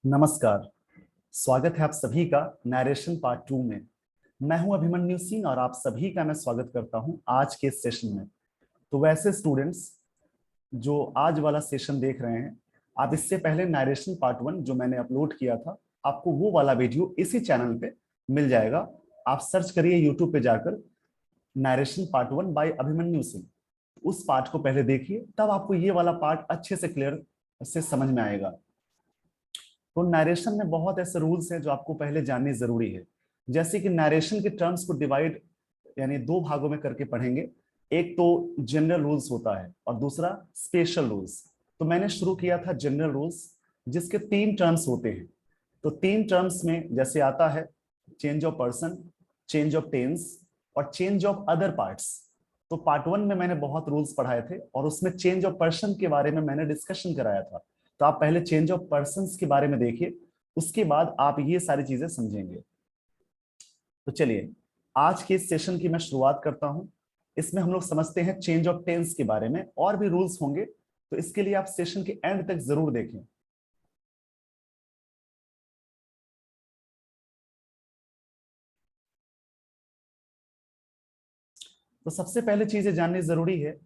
नमस्कार। स्वागत है आप सभी का नरेशन पार्ट 2 में। मैं हूं अभिमन्यु सिंह और आप सभी का मैं स्वागत करता हूं आज के सेशन में। तो वैसे स्टूडेंट्स जो आज वाला सेशन देख रहे हैं, आप इससे पहले नरेशन पार्ट 1 जो मैंने अपलोड किया था, आपको वो वाला वीडियो इसी चैनल पे मिल जाएगा। आप सर्च करिए यूट्यूब पे जाकर narration part 1 by Abhimanyu Singh. उस पार्ट को पहले देखिए, तब आपको ये वाला पार्ट अच्छे से क्लियर से समझ में आएगा। तो नरेशन में बहुत ऐसे रूल्स हैं जो आपको पहले जानने जरूरी है। जैसे कि नरेशन के टर्म्स को डिवाइड यानी दो भागों में करके पढ़ेंगे। एक तो जनरल रूल्स होता है और दूसरा स्पेशल रूल्स। तो मैंने शुरू किया था जनरल रूल्स, जिसके 3 टर्म्स होते हैं। तो 3 टर्म्स में जैसे आता है change of person, change of tense और चेंज ऑफ अदर पार्ट्स। तो पार्ट 1 में मैंने बहुत रूल्स पढ़ाए थे और उसमें चेंज ऑफ पर्सन के बारे में मैंने डिस्कशन कराया था। तो आप पहले चेंज ऑफ पर्संस के बारे में देखिए, उसके बाद आप ये सारी चीजें समझेंगे। तो चलिए आज के इस सेशन की मैं शुरुआत करता हूं। इसमें हम लोग समझते हैं चेंज ऑफ टेंस के बारे में, और भी रूल्स होंगे, तो इसके लिए आप सेशन के एंड तक जरूर देखें। तो सबसे पहले चीजें जाननी जरूरी है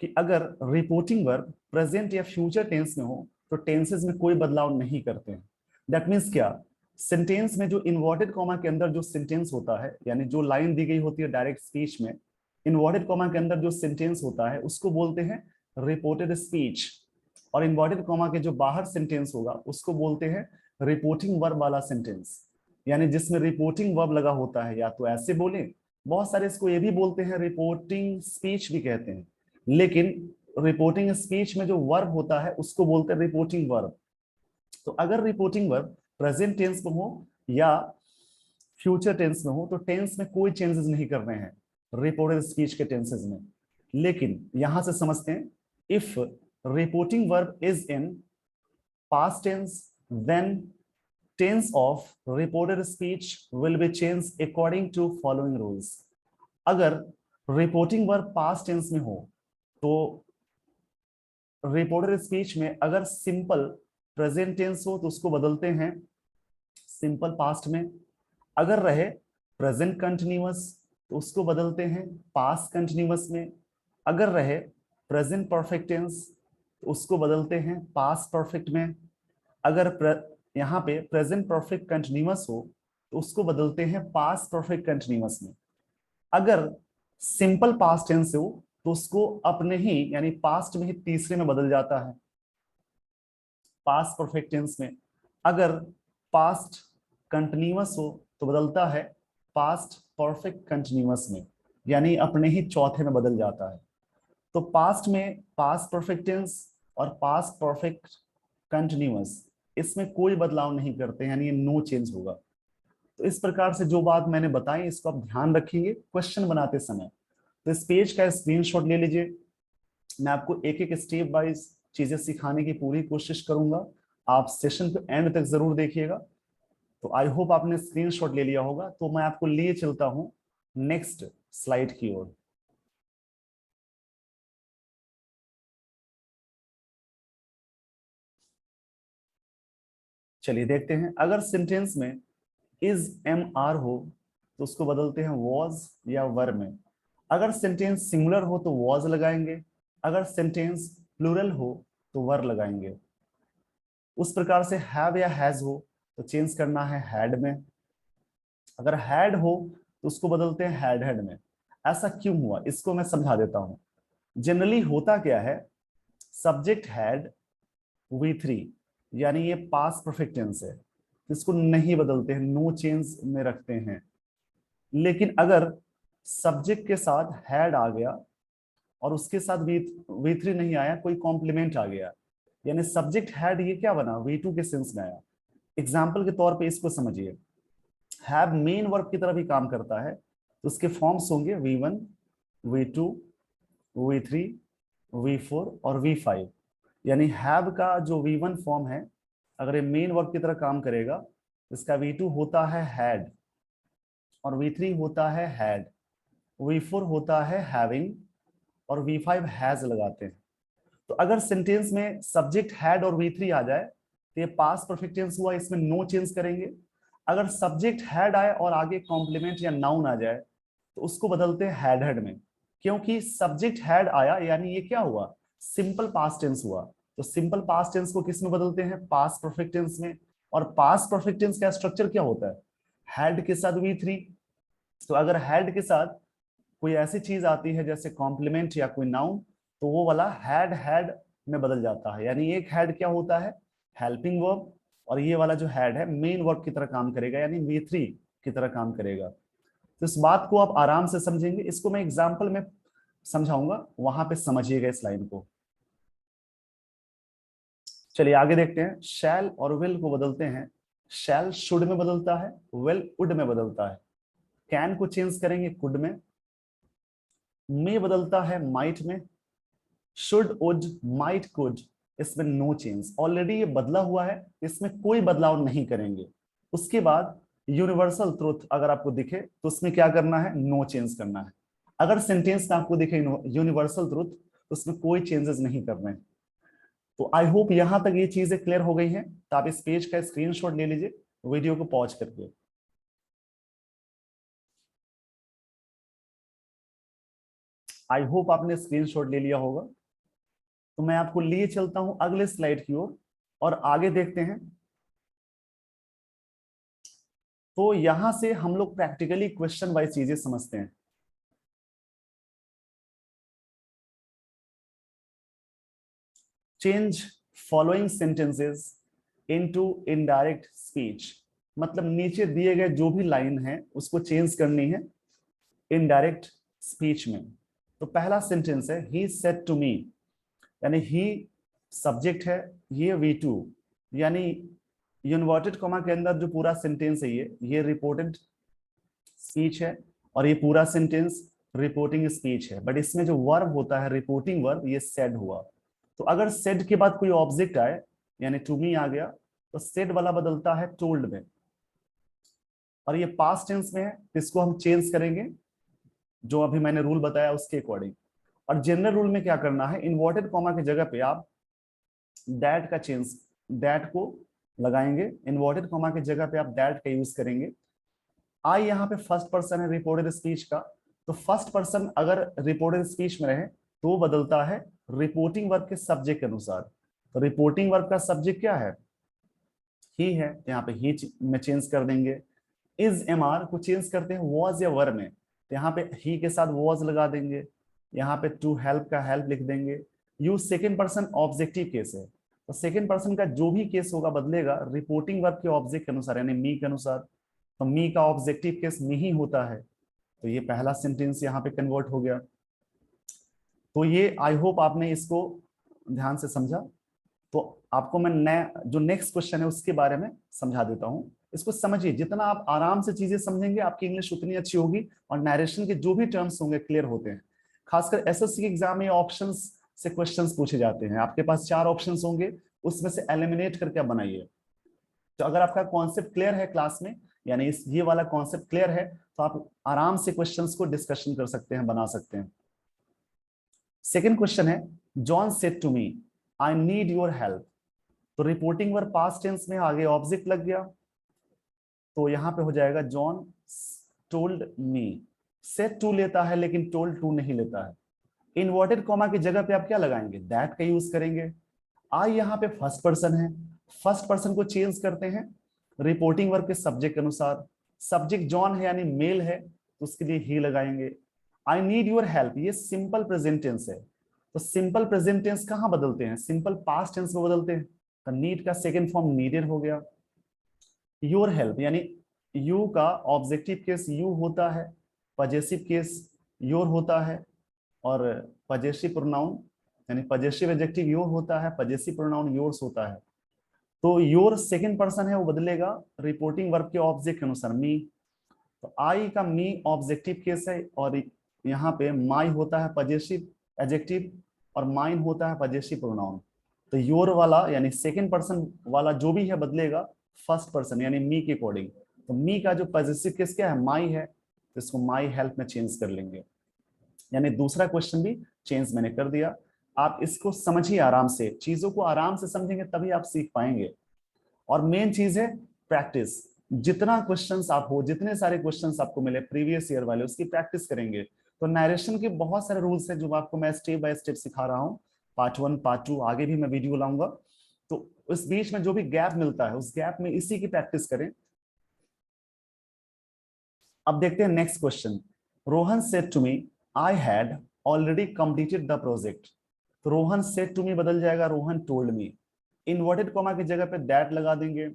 कि अगर रिपोर्टिंग वर्ब प्रेजेंट या फ्यूचर टेंस में हो तो टेंसेस में कोई बदलाव नहीं करते हैं। दैट मीन्स क्या, सेंटेंस में जो इन्वर्टेड कॉमा के अंदर जो सेंटेंस होता है, यानी जो लाइन दी गई होती है डायरेक्ट स्पीच में, इन्वर्टेड कॉमा के अंदर जो सेंटेंस होता है उसको बोलते हैं रिपोर्टेड स्पीच। और इन्वर्टेड कॉमा के जो बाहर सेंटेंस होगा उसको बोलते हैं रिपोर्टिंग वर्ब वाला सेंटेंस। यानी जिसमें रिपोर्टिंग वर्ब लगा होता है, या तो ऐसे बोले, बहुत सारे इसको ये भी बोलते हैं रिपोर्टिंग स्पीच भी कहते हैं, लेकिन रिपोर्टिंग स्पीच में जो वर्ब होता है उसको बोलते हैं रिपोर्टिंग वर्ब। तो अगर रिपोर्टिंग वर्ब प्रेजेंट टेंस में हो या फ्यूचर टेंस में हो तो टेंस में कोई चेंजेस नहीं करने हैं रिपोर्टेड स्पीच के टेंसेस में। लेकिन यहां से समझते हैं, if reporting verb is in past tense then tense of reported speech will be changed according to following rules। अगर रिपोर्टिंग वर्ब पास्ट टेंस में हो तो रिपोर्टेड स्पीच में अगर सिंपल प्रेजेंट टेंस हो तो उसको बदलते हैं सिंपल पास्ट में। अगर रहे प्रेजेंट कंटिन्यूअस तो उसको बदलते हैं पास्ट कंटिन्यूअस में। अगर रहे प्रेजेंट परफेक्ट टेंस तो उसको बदलते हैं पास्ट परफेक्ट में। अगर यहाँ पे प्रेजेंट परफेक्ट कंटिन्यूअस हो तो उसको बदलते हैं पास्ट परफेक्ट कंटिन्यूअस में। अगर सिंपल पास्ट टेंस हो तो उसको अपने ही यानी पास्ट में ही तीसरे में बदल जाता है पास्ट परफेक्ट टेंस में। अगर पास्ट कंटिन्यूअस हो तो बदलता है पास्ट परफेक्ट कंटिन्यूअस में, यानी अपने ही चौथे में बदल जाता है। तो पास्ट में पास्ट परफेक्ट टेंस और पास्ट परफेक्ट कंटिन्यूअस, इसमें कोई बदलाव नहीं करते, यानी ये नो चेंज होगा। तो इस प्रकार से जो बात मैंने बताई इसको आप ध्यान रखेंगे क्वेश्चन बनाते समय। तो इस पेज का स्क्रीनशॉट ले लीजिए। मैं आपको एक एक स्टेप वाइज चीजें सिखाने की पूरी कोशिश करूंगा। आप सेशन को एंड तक जरूर देखिएगा। तो आई होप आपने स्क्रीनशॉट ले लिया होगा। तो मैं आपको लिए चलता हूं नेक्स्ट स्लाइड की ओर। चलिए देखते हैं, अगर सेंटेंस में इज एम आर हो तो उसको बदलते हैं वॉज या वर में। अगर सेंटेंस सिंगुलर हो तो वॉज लगाएंगे, अगर सेंटेंस प्लूरल हो तो वर लगाएंगे। उस प्रकार से हैव या हैज हो तो चेंज करना है हैड में। अगर हैड हो तो उसको बदलते हैं हैड हैड में। ऐसा क्यों हुआ इसको मैं समझा देता हूं। जनरली होता क्या है, सब्जेक्ट हैड V3, यानी ये पास्ट परफेक्ट टेंस है, इसको नहीं बदलते हैं, नो चेंज में रखते हैं। लेकिन अगर सब्जेक्ट के साथ हैड आ गया और उसके साथ V3 नहीं आया, कोई कॉम्प्लीमेंट आ गया, यानी सब्जेक्ट हैड ये क्या बना, V2 के सेंस में आया। एग्जाम्पल के तौर पे इसको समझिए, हैव मेन वर्ब की तरह भी काम करता है, तो उसके फॉर्म्स होंगे V1, V2, V3, V4 और V5। यानी हैव का जो V1 फॉर्म है, अगर ये मेन वर्ब की तरह काम करेगा, इसका V2 होता है हैड और V3 होता है हैड, V4 होता है हैविंग और V5 हैज लगाते हैं। तो अगर सेंटेंस में सब्जेक्ट हैड और V3 आ जाए तो ये पास्ट परफेक्ट टेंस हुआ, इसमें नो चेंज करेंगे। अगर सब्जेक्ट हैड आए और आगे कॉम्प्लीमेंट या नाउन आ जाए तो उसको बदलते हैं हैड हैड में, क्योंकि सब्जेक्ट हैड आया यानी ये क्या हुआ, सिंपल पास्ट टेंस हुआ। तो सिंपल पास्ट टेंस को किस में बदलते हैं, पास्ट परफेक्ट टेंस में। और पास्ट परफेक्ट टेंस का स्ट्रक्चर क्या होता है, हैड के साथ V3। तो अगर हैड के साथ कोई ऐसी चीज आती है जैसे कॉम्प्लीमेंट या कोई नाउन, तो वो वाला हैड हैड में बदल जाता है। यानी एक हैड क्या होता है, हेल्पिंग वर्ब, और ये वाला जो हैड है मेन वर्ब की तरह काम करेगा, यानी V3 की तरह काम करेगा। तो इस बात को आप आराम से समझेंगे, इसको मैं एग्जाम्पल में समझाऊंगा, वहां पे समझिएगा इस लाइन को। चलिए आगे देखते हैं। शैल और विल को बदलते हैं, शैल शुड में बदलता है, विल वुड में बदलता है। कैन को चेंज करेंगे कुड में, मे बदलता है माइट में, शुड वुड माइट कुड, इसमें नो चेंज, ऑलरेडी ये बदला हुआ है, इसमें कोई बदलाव नहीं करेंगे। उसके बाद यूनिवर्सल ट्रुथ अगर आपको दिखे तो उसमें क्या करना है, नो चेंज करना है। अगर सेंटेंस में आपको दिखे यूनिवर्सल ट्रुथ तो उसमें कोई चेंजेस नहीं करने। तो आई होप यहां तक ये चीजें क्लियर हो गई हैं। तो आप इस पेज का स्क्रीनशॉट ले लीजिए वीडियो को पॉज करके। आई होप आपने स्क्रीनशॉट ले लिया होगा। तो मैं आपको लिए चलता हूं अगले स्लाइड की ओर और आगे देखते हैं। तो यहां से हम लोग प्रैक्टिकली क्वेश्चन वाइज चीजें समझते हैं। Change following sentences into indirect speech, मतलब नीचे दिए गए जो भी लाइन है उसको चेंज करनी है इनडायरेक्ट स्पीच में। तो पहला सेंटेंस है ही सेड टू मी, यानी ही सब्जेक्ट है, ये V2, यानी इन्वर्टेड कॉमा के अंदर जो पूरा सेंटेंस है ये रिपोर्टेड स्पीच है, और ये पूरा सेंटेंस रिपोर्टिंग स्पीच है। बट इसमें जो वर्ब होता है रिपोर्टिंग वर्ब, ये सेड हुआ। तो अगर सेड के बाद कोई ऑब्जेक्ट आए, यानी टू मी आ गया, तो सेड वाला बदलता है टोल्ड में, और ये पास्ट टेंस में है, तो इसको हम चेंज करेंगे जो अभी मैंने रूल बताया उसके अकॉर्डिंग। और जनरल रूल में क्या करना है, इन्वर्टेड कॉमा की जगह पे आप दैट का चेंज, दैट को लगाएंगे, इन्वर्टेड कॉमा की जगह पे आप दैट का यूज करेंगे। आई यहाँ पे फर्स्ट पर्सन है रिपोर्टेड स्पीच का, तो फर्स्ट पर्सन अगर रिपोर्टेड स्पीच में रहे तो वो बदलता है रिपोर्टिंग वर्ब के सब्जेक्ट के अनुसार। तो रिपोर्टिंग वर्ब का सब्जेक्ट क्या है, ही है, यहाँ पे ही में चेंज कर देंगे। इज MR को चेंज करते हैं वॉज या वर में, तो यहाँ पे ही के साथ वॉज लगा देंगे, यहाँ पे टू हेल्प का हेल्प लिख देंगे। Use second person objective case है, तो सेकेंड पर्सन का जो भी केस होगा बदलेगा रिपोर्टिंग वर्ब के ऑब्जेक्ट के अनुसार, यानी मी के अनुसार। तो मी का ऑब्जेक्टिव केस मी ही होता है, तो ये पहला सेंटेंस यहाँ पे कन्वर्ट हो गया। तो ये आई होप आपने इसको ध्यान से समझा। तो आपको मैं जो नेक्स्ट क्वेश्चन है उसके बारे में समझा देता हूं। इसको समझिए, जितना आप आराम से चीजें समझेंगे आपकी इंग्लिश उतनी अच्छी होगी, और नरेशन के जो भी टर्म्स होंगे क्लियर होते हैं। खासकर SSC के एग्जाम में ऑप्शंस से क्वेश्चंस पूछे जाते हैं, आपके पास 4 ऑप्शंस होंगे, उसमें से एलिमिनेट करके आप बनाइए। तो अगर आपका कॉन्सेप्ट क्लियर है क्लास में, यानी इस ये वाला कॉन्सेप्ट क्लियर है, तो आप आराम से क्वेश्चंस को डिस्कशन कर सकते हैं, बना सकते हैं। सेकेंड क्वेश्चन है, John said to me I need your help. तो रिपोर्टिंग वर्ब पास्ट टेंस में, आगे ऑब्जेक्ट लग गया, तो यहां पे हो जाएगा John told me. Said to लेता है लेकिन टोल्ड टू नहीं लेता है। इन्वर्टेड कॉमा की जगह पे आप क्या लगाएंगे, दैट का यूज करेंगे। आई यहाँ पे फर्स्ट पर्सन है, फर्स्ट पर्सन को चेंज करते हैं रिपोर्टिंग वर्ब के सब्जेक्ट के अनुसार। सब्जेक्ट जॉन है यानी मेल है, तो उसके लिए ही लगाएंगे। आई नीड योर हेल्प, ये सिंपल प्रेजेंट टेंस है, तो सिंपल प्रेजेंट टेंस कहां बदलते हैं, सिंपल पास्ट टेंस में बदलते हैं। तो नीड का सेकेंड फॉर्म नीडेड हो गया। योर हेल्प, यानी यू का ऑब्जेक्टिव केस यू होता है, पजेसिव केस योर होता है, और पजेसिव प्रोनाउन यानी पजेसिव एडजेक्टिव योर होता है, पजेसिव प्रोनाउन योर्स होता है। तो योर सेकंड पर्सन है, वो बदलेगा रिपोर्टिंग वर्ब के ऑब्जेक्ट के अनुसार मी। तो आई का मी ऑब्जेक्टिव केस है, और यहाँ पे माई होता है पजेसिव एडजेक्टिव, और माइन होता है पजेसिव प्रोनाउन। तो योर वाला यानी सेकंड पर्सन वाला जो भी है बदलेगा फर्स्ट पर्सन यानी मी के अकॉर्डिंग। तो मी का जो पजेसिव केस क्या है, माई है, तो इसको माई हेल्प में चेंज कर लेंगे। यानी दूसरा क्वेश्चन भी चेंज मैंने कर दिया। आप इसको समझिए आराम से, चीजों को आराम से समझेंगे तभी आप सीख पाएंगे। और मेन चीज है प्रैक्टिस। जितना क्वेश्चंस आप हो, जितने सारे क्वेश्चंस आपको मिले प्रीवियस ईयर वाले, उसकी प्रैक्टिस करेंगे तो नरेशन के बहुत सारे रूल्स हैं जो आपको मैं स्टेप बाय स्टेप सिखा रहा हूँ। पार्ट 1 पार्ट 2 आगे भी मैं वीडियो लाऊंगा। तो उस बीच में जो भी गैप मिलता है उस गैप में इसी की प्रैक्टिस करें। अब देखते हैं next question. Rohan said to me I had already completed the project. तो रोहन सेड टू मी बदल जाएगा Rohan told me. Inverted comma की जगह पे दैट लगा देंगे।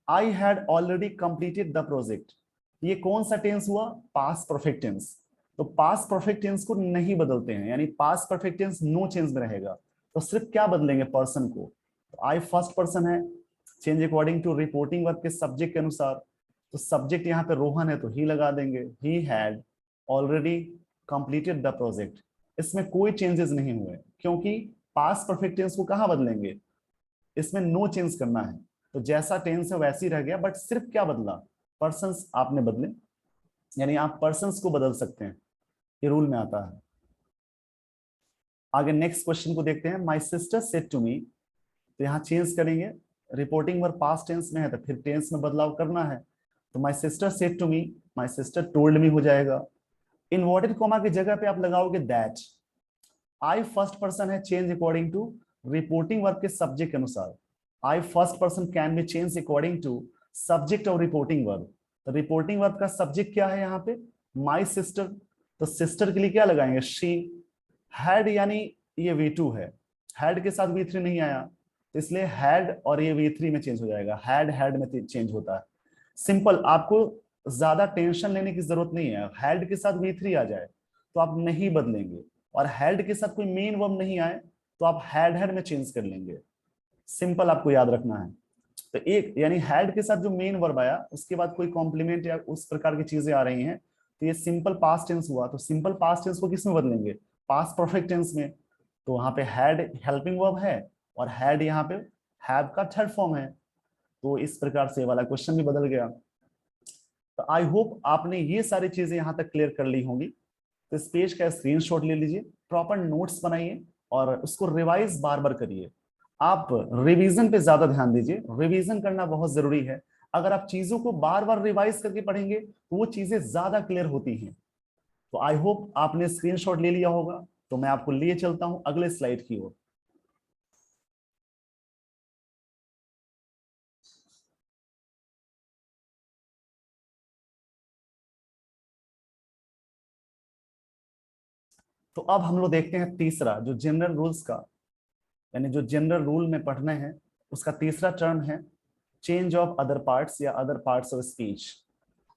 आई हैड ऑलरेडी कंप्लीटेड द प्रोजेक्ट, ये कौन सा टेंस हुआ? Past perfect tense. तो पास्ट परफेक्ट टेंस को नहीं बदलते हैं, यानी past perfect tense no change में रहेगा। तो सिर्फ क्या बदलेंगे? पर्सन को। तो आई फर्स्ट पर्सन है, change according to reporting verb के सब्जेक्ट के अनुसार। तो सब्जेक्ट यहाँ पे रोहन है तो ही लगा देंगे, he had already completed the project. इसमें कोई चेंजेस नहीं हुए क्योंकि पास्ट परफेक्ट टेंस को कहां बदलेंगे? इसमें नो चेंज करना है। तो जैसा टेंस है वैसे ही रह गया, बट सिर्फ क्या बदला? पर्सन्स आपने बदले, यानी आप पर्सन्स को बदल सकते हैं, ये रूल में आता है। आगे नेक्स्ट क्वेश्चन को देखते हैं। My sister said to me, तो यहाँ चेंज करेंगे, रिपोर्टिंग वर्ब पास्ट टेंस में है तो फिर टेंस में बदलाव करना है। तो my sister said to me, my sister told me हो जाएगा। इनवर्टेड कॉमा की जगह पे आप लगाओगे दैट। आई फर्स्ट पर्सन है, change according to reporting verb के सब्जेक्ट के अनुसार। I first person can be change according to subject और रिपोर्टिंग वर्ब। तो रिपोर्टिंग वर्ब का सब्जेक्ट क्या है यहाँ पे? My sister. तो सिस्टर के लिए क्या लगाएंगे? शी। हैड यानी ये V2 है, हैड के साथ V3 नहीं आया, इसलिए हैड और ये V3 में चेंज हो जाएगा। हैड में चेंज होता है। सिंपल, आपको ज्यादा टेंशन लेने की जरूरत नहीं है। हैड के साथ V3 आ जाए तो आप नहीं बदलेंगे, और हैड के साथ कोई मेन वर्ब नहीं आए तो आप हैड में चेंज कर लेंगे। सिंपल आपको याद रखना है। तो एक यानी हैड के साथ जो मेन वर्ब आया उसके बाद कोई कॉम्प्लीमेंट या उस प्रकार की चीजें आ रही हैं तो ये सिंपल पास्ट टेंस हुआ। तो सिंपल पास्ट टेंस को किस में बदलेंगे? पास्ट परफेक्ट टेंस में। तो वहां पे हैड हेल्पिंग वर्ब है और हैड यहाँ पे हैव का थर्ड फॉर्म है। तो इस प्रकार से वाला क्वेश्चन भी बदल गया। तो आई होप आपने ये सारी चीजें यहाँ तक क्लियर कर ली होंगी। तो इस पेज का स्क्रीनशॉट ले लीजिए, प्रॉपर नोट्स बनाइए और उसको रिवाइज बार बार करिए। आप रिवीजन पे ज्यादा ध्यान दीजिए, रिवीजन करना बहुत जरूरी है। अगर आप चीजों को बार बार रिवाइज करके पढ़ेंगे तो वो चीजें ज्यादा क्लियर होती हैं। तो आई होप आपने स्क्रीनशॉट ले लिया होगा। तो मैं आपको लिए चलता हूं अगले स्लाइड की ओर। तो अब हम लोग देखते हैं तीसरा जो जनरल रूल्स का, यानी जो जनरल रूल में पढ़ने हैं उसका तीसरा टर्म है चेंज ऑफ अदर पार्ट्स या अदर पार्ट्स ऑफ स्पीच।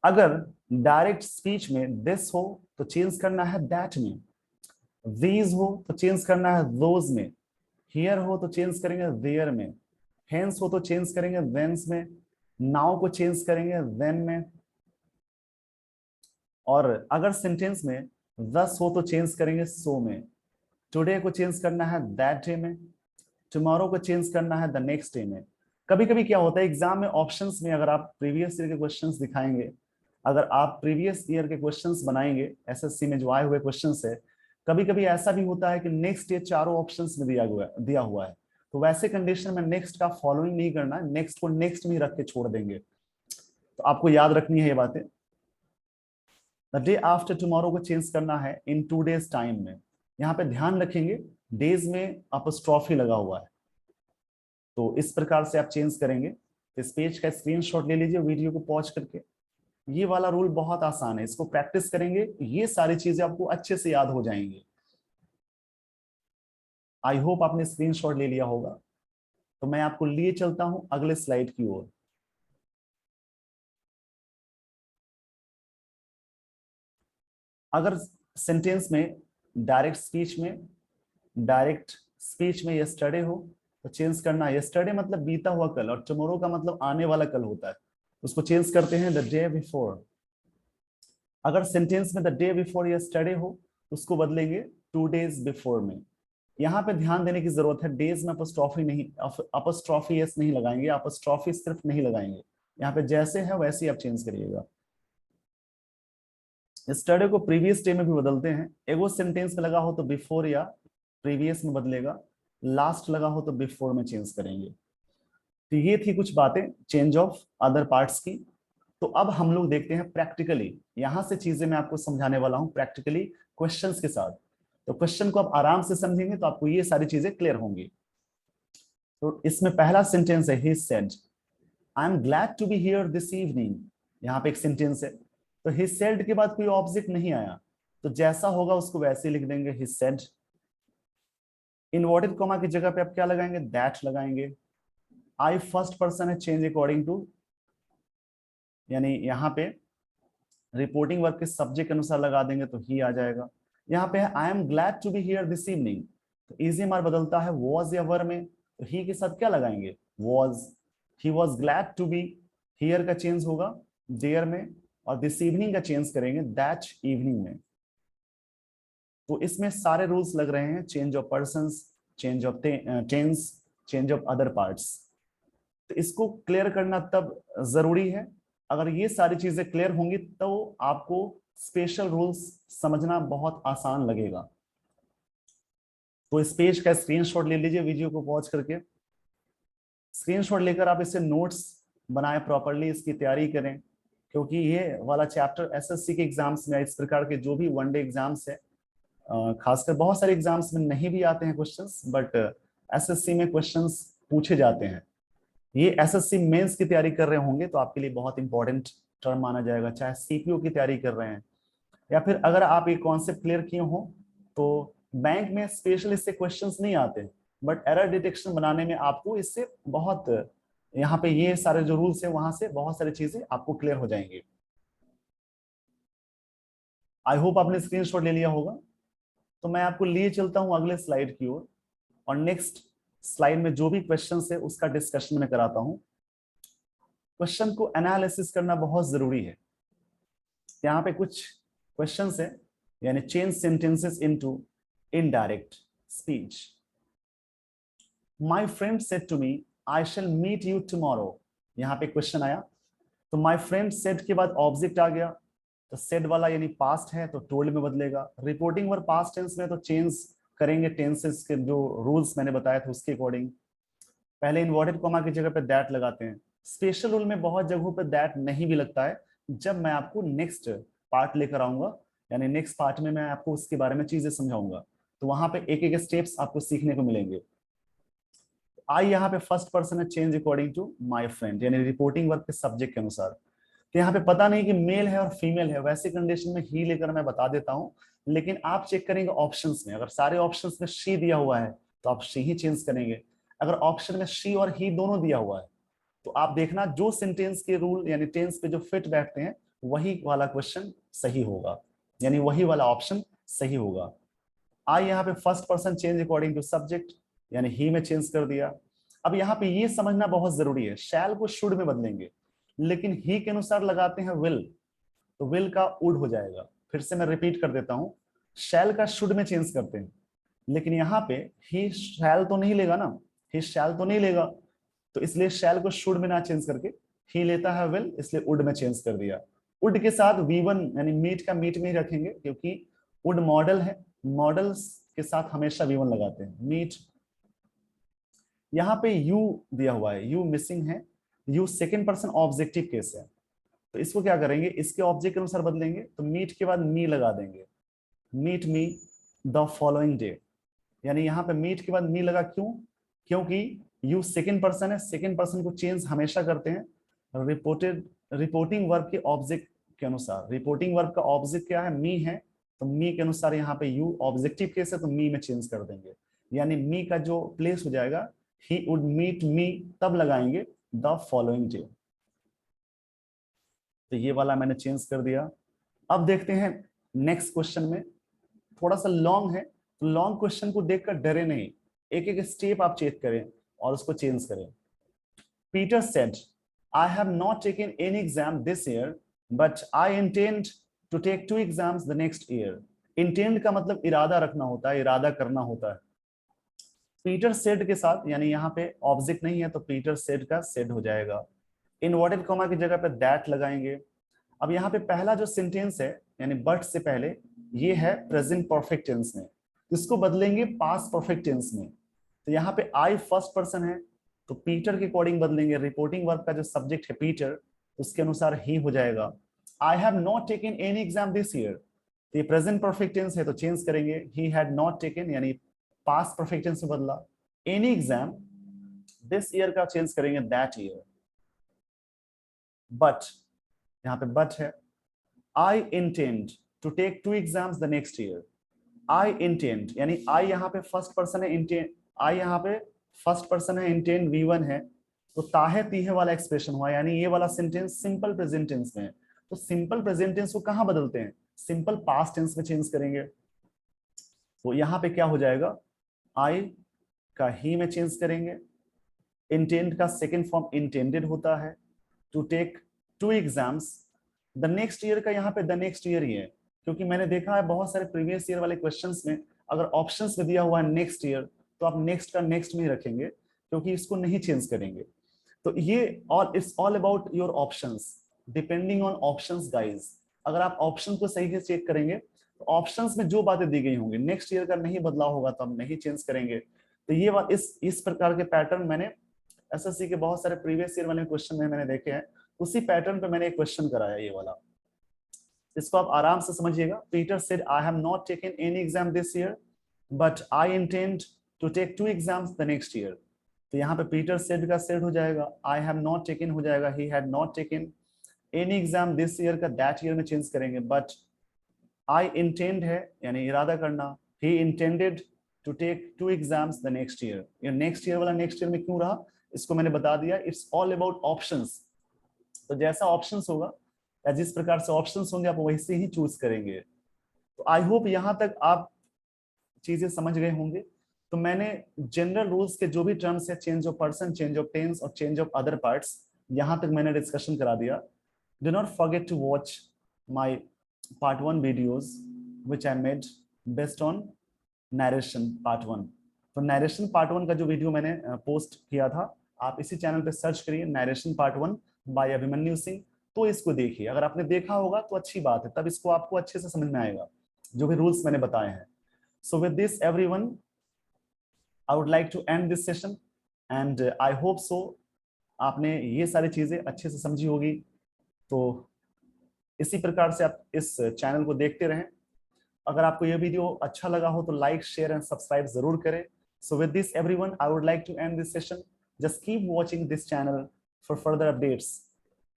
अगर डायरेक्ट स्पीच में दिस हो तो चेंज करना है दैट में, these हो तो चेंज करना है those में, here हो तो चेंज करेंगे there में, hence हो तो चेंज करेंगे thence में, now को चेंज करेंगे then में, और अगर सेंटेंस में thus हो तो चेंज करेंगे so में, today को चेंज करना है that day में, tomorrow को चेंज करना है the next day में। कभी कभी क्या होता है एग्जाम में ऑप्शंस में, अगर आप प्रीवियस ईयर के क्वेश्चंस दिखाएंगे, अगर आप प्रीवियस ईयर के क्वेश्चंस बनाएंगे एसएससी में जो आए हुए क्वेश्चंस है, कभी कभी ऐसा भी होता है कि नेक्स्ट ये चारों ऑप्शंस में दिया हुआ है। तो वैसे कंडीशन में नेक्स्ट का फॉलोइंग नहीं करना, नेक्स्ट को नेक्स्ट में रख के छोड़ देंगे। तो आपको याद रखनी है ये बातें। द डे आफ्टर टुमारो को चेंज करना है इन 2 days टाइम में। यहाँ पे ध्यान रखेंगे डेज में अपॉस्ट्रोफी लगा हुआ है, तो इस प्रकार से आप चेंज करेंगे। इस पेज का स्क्रीनशॉट ले लीजिए वीडियो को पॉज करके। ये वाला रूल बहुत आसान है, इसको प्रैक्टिस करेंगे ये सारी चीजें आपको अच्छे से याद हो जाएंगी। आई होप आपने स्क्रीनशॉट ले लिया होगा। तो मैं आपको लिए चलता हूं अगले स्लाइड की ओर। अगर सेंटेंस में डायरेक्ट स्पीच में यस्टरडे हो तो चेंज करना है, यस्टरडे मतलब बीता हुआ कल और टुमारो का मतलब आने वाला कल होता है, उसको चेंज करते हैं द डे बिफोर। अगर सेंटेंस में द डे बिफोर यस्टरडे हो तो उसको बदलेंगे 2 days बिफोर में। यहाँ पे ध्यान देने की जरूरत है, डेज में अपॉस्ट्रोफी नहीं, अपॉस्ट्रोफी एस नहीं लगाएंगे, अपॉस्ट्रोफी सिर्फ नहीं लगाएंगे। यहाँ पे जैसे है वैसे ही आप चेंज करिएगा। यस्टरडे को प्रीवियस डे में भी बदलते हैं। एगो सेंटेंस में लगा हो तो बिफोर या प्रीवियस में बदलेगा, लास्ट लगा हो तो बिफोर में चेंज करेंगे। तो ये थी कुछ बातें चेंज ऑफ अदर पार्ट्स की। तो अब हम लोग देखते हैं प्रैक्टिकली, यहां से चीजें मैं आपको समझाने वाला हूं प्रैक्टिकली क्वेश्चंस के साथ। तो क्वेश्चन को आप आराम से समझेंगे तो आपको ये सारी चीजें क्लियर होंगी। तो इसमें पहला सेंटेंस है he said, I am glad to be here this evening. यहाँ पे एक सेंटेंस है, तो ही सेड के बाद कोई ऑब्जेक्ट नहीं आया, तो जैसा होगा उसको वैसे ही लिख देंगे ही सेड। इनवर्टेड कॉमा की जगह पे आप क्या लगाएंगे, दैट लगाएंगे। आई फर्स्ट पर्सन है, चेंज अकॉर्डिंग टू, यानी यहाँ पे रिपोर्टिंग वर्ब के सब्जेक्ट के अनुसार लगा देंगे तो ही आ जाएगा। यहाँ पे I am glad to be here this evening, तो इजी मार बदलता है वॉज या वर में, तो ही के साथ क्या लगाएंगे, was. He was glad to be, here का चेंज होगा देयर में, और दिस इवनिंग का चेंज करेंगे दैट इवनिंग में। तो इसमें सारे रूल्स लग रहे हैं, change of persons, change of tense, change of other parts. तो इसको क्लियर करना तब जरूरी है, अगर ये सारी चीजें क्लियर होंगी तो आपको स्पेशल रूल्स समझना बहुत आसान लगेगा। तो इस पेज का स्क्रीनशॉट ले लीजिए वीडियो को पॉज करके। स्क्रीनशॉट लेकर आप इससे नोट्स बनाएं, प्रॉपरली इसकी तैयारी करें, क्योंकि ये वाला चैप्टर एसएससी के एग्जाम्स में, इस प्रकार के जो भी वनडे एग्जाम्स है, खासकर बहुत सारे एग्जाम्स में नहीं भी आते हैं क्वेश्चंस, बट एसएससी में क्वेश्चंस पूछे जाते हैं। ये एसएससी मेंस की तैयारी कर रहे होंगे तो आपके लिए बहुत इंपॉर्टेंट टर्म माना जाएगा, चाहे सीपीओ की तैयारी कर रहे हैं या फिर अगर आप ये कॉन्सेप्ट क्लियर किए हो तो बैंक में स्पेशल इससे क्वेश्चंस नहीं आते, बट एरर डिटेक्शन बनाने में आपको इससे बहुत, यहाँ पे ये सारे जो रूल्स है वहां से बहुत सारी चीजें आपको क्लियर हो जाएंगी। आई होप आपने स्क्रीनशॉट ले लिया होगा। तो मैं आपको लिए चलता हूं अगले स्लाइड की ओर, और नेक्स्ट स्लाइड में जो भी क्वेश्चन है उसका डिस्कशन मैं कराता हूं। क्वेश्चन को एनालिसिस करना बहुत जरूरी है। यहाँ पे कुछ क्वेश्चंस है, यानी change sentences into indirect speech. My friend said to me I shall meet you tomorrow. यहाँ पे क्वेश्चन आया, तो माय फ्रेंड सेड के बाद ऑब्जेक्ट आ गया, तो सेड वाला यानी पास्ट है तो टोल्ड में बदलेगा। रिपोर्टिंग वर्ब पास्ट टेंस में तो चेंज करेंगे टेंसेस के जो रूल्स मैंने बताया था उसके अकॉर्डिंग। पहले इन्वर्टेड कॉमा की जगह पे दैट लगाते हैं। स्पेशल रूल में बहुत जगहों पे दैट नहीं भी लगता है, जब मैं आपको नेक्स्ट पार्ट लेकर आऊंगा, यानी नेक्स्ट पार्ट में मैं आपको उसके बारे में चीजें समझाऊंगा, तो वहां पे एक एक स्टेप्स आपको सीखने को मिलेंगे। आई यहाँ पे फर्स्ट पर्सन है, change according to my friend, यानी रिपोर्टिंग वर्ब के सब्जेक्ट के अनुसार। तो यहाँ पे पता नहीं कि मेल है और फीमेल है, वैसे कंडीशन में ही लेकर मैं बता देता हूँ, लेकिन आप चेक करेंगे ऑप्शंस में, अगर सारे ऑप्शंस में शी दिया हुआ है तो आप शी ही चेंज करेंगे। अगर ऑप्शन में शी और ही दोनों दिया हुआ है तो आप देखना जो सेंटेंस के रूल यानी टेंस पे जो फिट बैठते हैं वही वाला क्वेश्चन सही होगा, यानी वही वाला ऑप्शन सही होगा। आई यहाँ पे first person change according to subject, यानी ही में चेंज कर दिया। अब यहाँ पे ये समझना बहुत जरूरी है, शैल को शुड में बदलेंगे, लेकिन ही के अनुसार लगाते हैं विल, तो विल का उड हो जाएगा। फिर से मैं रिपीट कर देता हूं, शैल का शुड में चेंज करते हैं, लेकिन यहाँ पे ही शैल तो नहीं लेगा ना, ही शैल तो नहीं लेगा, तो इसलिए शैल को शुड में ना चेंज करके ही लेता है विल, इसलिए उड में चेंज कर दिया। उड के साथ वी1 यानी मीट का मीट में ही रखेंगे, क्योंकि उड मॉडल है, मॉडल्स के साथ हमेशा वी1 लगाते हैं, मीट। यहाँ पे यू दिया हुआ है, यू मिसिंग है, you second person objective case है, तो इसको क्या करेंगे, इसके ऑब्जेक्ट के अनुसार बदलेंगे, तो मीट के बाद मी लगा देंगे, meet me the following day. यानी यहाँ पे मीट के बाद मी लगा, क्यों, क्योंकि यू सेकेंड पर्सन है, सेकेंड पर्सन को चेंज हमेशा करते हैं रिपोर्टिंग वर्ब के ऑब्जेक्ट के अनुसार। रिपोर्टिंग वर्ब का ऑब्जेक्ट क्या है, मी है, तो मी के अनुसार यहाँ पे यू ऑब्जेक्टिव केस है तो मी में चेंज कर देंगे, यानी मी का जो प्लेस हो जाएगा ही वुड मीट मी, तब लगाएंगे द फॉलोइंग डे। तो ये वाला मैंने चेंज कर दिया। अब देखते हैं नेक्स्ट क्वेश्चन में, थोड़ा सा लॉन्ग है, तो लॉन्ग क्वेश्चन को देखकर डरे नहीं, एक एक स्टेप आप चेक करें और उसको चेंज करें। Peter said I have not taken any exam this year but I intend to take 2 exams the next year. Intend का मतलब इरादा रखना होता है, इरादा करना होता है। पीटर सेड के साथ, यानी यहाँ पे ऑब्जेक्ट नहीं है तो पीटर सेड का सेड हो जाएगा। इनवर्टेड कॉमा की जगह पे दैट लगाएंगे। अब यहाँ पे पहला जो सेंटेंस है यानी बट से पहले, ये है प्रेजेंट परफेक्ट टेंस में, इसको बदलेंगे पास्ट परफेक्ट टेंस में। तो यहाँ पे आई फर्स्ट पर्सन है, तो पीटर के अकॉर्डिंग बदलेंगे, रिपोर्टिंग वर्ब का जो सब्जेक्ट है पीटर, उसके अनुसार ही हो जाएगा। I have not taken any exam this year, तो ये प्रेजेंट परफेक्ट टेंस है तो चेंज करेंगे, ही हैड नॉट टेकन यानी पास्ट परफेक्ट टेंस में बदला। एनी एग्जाम दिस ईयर का चेंज करेंगे दैट ईयर। बट यहाँ पे बट है, I intend to take 2 exams the next year. I intend यानी आई यहाँ पे फर्स्ट पर्सन है, इंटेंड आई यहाँ पे फर्स्ट पर्सन है, इंटेंड V1 है, तो ताहे तीहे वाला एक्सप्रेशन हुआ, यानी ये वाला सेंटेंस सिंपल प्रेजेंट टेंस में है। तो सिंपल प्रेजेंट टेंस को कहां बदलते हैं, सिंपल पास्ट टेंस में चेंज करेंगे। तो यहाँ पे क्या हो जाएगा, आई का ही में चेंज करेंगे, इंटेंड का सेकेंड फॉर्म इंटेंडेड होता है, to take 2 exams the next year का यहाँ पे द नेक्स्ट ईयर ही है, क्योंकि मैंने देखा है बहुत सारे प्रीवियस ईयर वाले क्वेश्चंस में अगर ऑप्शंस में दिया हुआ है नेक्स्ट ईयर तो आप नेक्स्ट का नेक्स्ट में ही रखेंगे, क्योंकि इसको नहीं चेंज करेंगे। तो ये all it's all about your options, depending on options guys. अगर आप ऑप्शन को सही से चेक करेंगे तो ऑप्शंस में जो बातें दी गई होंगी, नेक्स्ट ईयर का नहीं बदलाव होगा तो हम नहीं चेंज करेंगे। तो ये बात इस प्रकार के पैटर्न मैंने एसएससी के बहुत सारे प्रीवियस ईयर वाले क्वेश्चन में मैंने देखे हैं, उसी पैटर्न पे मैंने एक क्वेश्चन कराया ये वाला। इसको आप आराम से समझिएगा। Peter said I have not taken any exam this year but I intend to take 2 exams the next year. तो यहाँ पे पीटर सेड का सेड हो जाएगा, आई हैव नॉट टेकन हो जाएगा he had not taken, any exam this year का that year में चेंज करेंगे, बट आई इंटेंड है यानी इरादा करना, he intended to take 2 exams the next year. ये नेक्स्ट ईयर वाला नेक्स्ट ईयर में क्यों रहा इसको मैंने बता दिया। इट्स ऑल अबाउट ऑप्शंस, तो जैसा ऑप्शंस होगा या जिस प्रकार से ऑप्शंस होंगे आप वैसे ही चूज करेंगे। तो आई होप यहां तक आप चीजें समझ गए होंगे। तो मैंने जनरल रूल्स के जो भी टर्म्स है, change of person, change of tense और चेंज ऑफ अदर पार्ट्स, यहां तक मैंने डिस्कशन करा दिया। Do not forget to watch my part 1 videos which I made based on narration part 1। तो नरेशन पार्ट 1 का जो वीडियो मैंने पोस्ट किया था, आप इसी चैनल पे सर्च करिए narration part 1 by Abhimanyu Singh, तो इसको देखिए। अगर आपने देखा होगा तो अच्छी बात है, तब इसको आपको अच्छे से समझ में आएगा जो भी रूल्स मैंने बताए हैं। So with this everyone I would like to end this session and I hope so आपने ये सारी चीजें अच्छे से समझी होगी। तो इसी प्रकार से आप इस चैनल को देखते रहें। अगर आपको ये वीडियो अच्छा लगा हो तो लाइक, शेयर एंड सब्सक्राइब जरूर करें। So with this everyone I would like to end this session. Just keep watching this channel for further updates.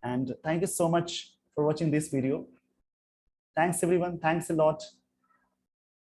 And thank you so much for watching this video. Thanks everyone. Thanks a lot.